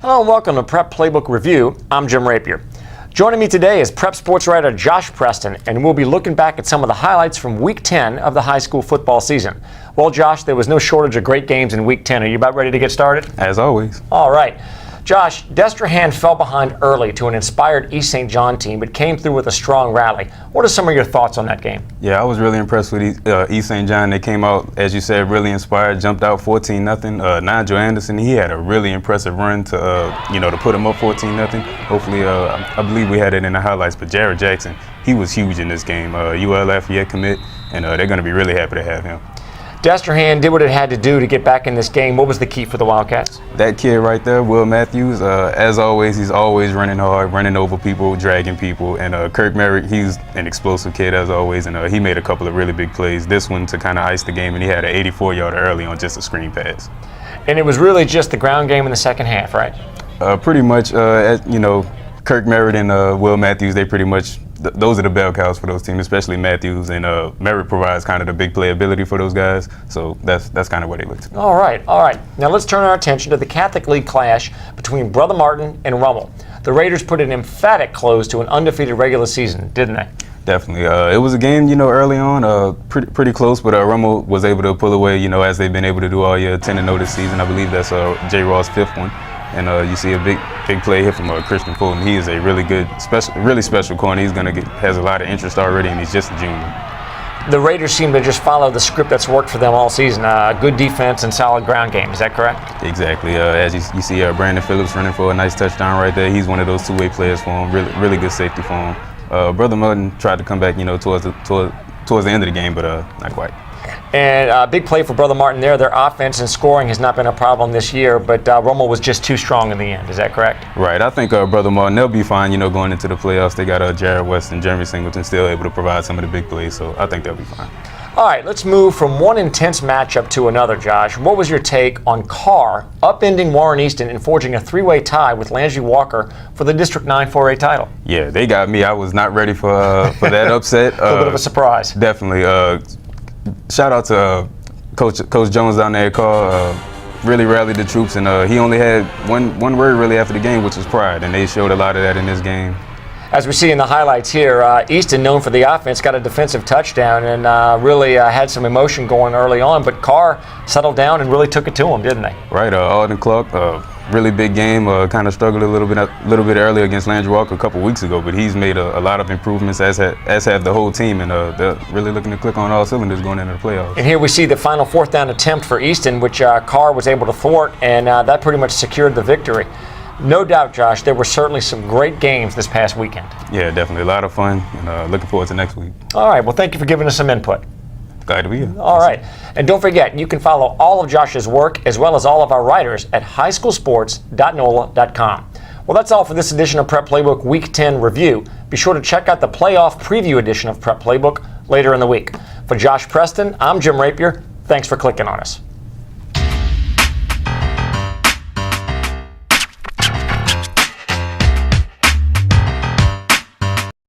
Hello and welcome to Prep Playbook Review. I'm Jim Rapier. Joining me today is Prep sports writer Josh Preston, and we'll be looking back at some of the highlights from Week 10 of the high school football season. Well, Josh, there was no shortage of great games in Week 10. Are you about ready to get started? As always. All right. Josh, Destrehan fell behind early to an inspired East St. John team, but came through with a strong rally. What are some of your thoughts on that game? Yeah, I was really impressed with East St. John. They came out, as you said, really inspired, jumped out 14-0. Nigel Anderson, he had a really impressive run to, to put him up 14-0. Hopefully, I believe we had it in the highlights, but Jared Jackson, he was huge in this game. UL Lafayette commit, and they're going to be really happy to have him. Destrehan did what it had to do to get back in this game. What was the key for the Wildcats? That kid right there, Will Matthews, as always, he's always running hard, running over people, dragging people. And Kirk Merritt, he's an explosive kid as always, and he made a couple of really big plays. This one to kind of ice the game, and he had an 84-yarder early on just a screen pass. And it was really just the ground game in the second half, right? Pretty much, Kirk Merritt and Will Matthews, they pretty much, those are the bell cows for those teams, especially Matthews, and Merritt provides kind of the big playability for those guys, so that's kind of what they look to. All right. Now let's turn our attention to the Catholic League clash between Brother Martin and Rummel. The Raiders put an emphatic close to an undefeated regular season, didn't they? Definitely. It was a game, early on, pretty close, but Rummel was able to pull away, as they've been able to do all year, 10-0 this season. I believe that's J. Raw's fifth one. And you see a big play here from Christian Fulton. He is a really good, really special corner. He's has a lot of interest already, and he's just a junior. The Raiders seem to just follow the script that's worked for them all season. Good defense and solid ground game. Is that correct? Exactly. As you see, Brandon Phillips running for a nice touchdown right there. He's one of those two-way players for him. Really good safety for him. Brother Martin tried to come back, towards the end of the game, but not quite. And a big play for Brother Martin there. Their offense and scoring has not been a problem this year, but Rummel was just too strong in the end. Is that correct? Right. I think Brother Martin, they'll be fine, going into the playoffs. They got Jared West and Jeremy Singleton still able to provide some of the big plays, so I think they'll be fine. All right, let's move from one intense matchup to another, Josh. What was your take on Carr upending Warren Easton and forging a three-way tie with Landry Walker for the District 9 4A title? Yeah, they got me. I was not ready for that upset. A little bit of a surprise. Definitely. Shout out to Coach Jones down there. Carr really rallied the troops, and he only had one word really after the game, which was pride, and they showed a lot of that in this game. As we see in the highlights here, Easton, known for the offense, got a defensive touchdown and really had some emotion going early on, but Carr settled down and really took it to him, didn't they? Right. Alden Clark, really big game. Kind of struggled a little bit early against Landry Walker a couple weeks ago, but he's made a lot of improvements, as have the whole team, and they're really looking to click on all cylinders going into the playoffs. And here we see the final fourth down attempt for Easton, which Carr was able to thwart, and that pretty much secured the victory. No doubt, Josh, there were certainly some great games this past weekend. Yeah, definitely. A lot of fun, and looking forward to next week. All right. Well, thank you for giving us some input. Glad to be here. All right. And don't forget, you can follow all of Josh's work as well as all of our writers at highschoolsports.NOLA.com. Well, that's all for this edition of Prep Playbook Week 10 Review. Be sure to check out the playoff preview edition of Prep Playbook later in the week. For Josh Preston, I'm Jim Rapier. Thanks for clicking on us.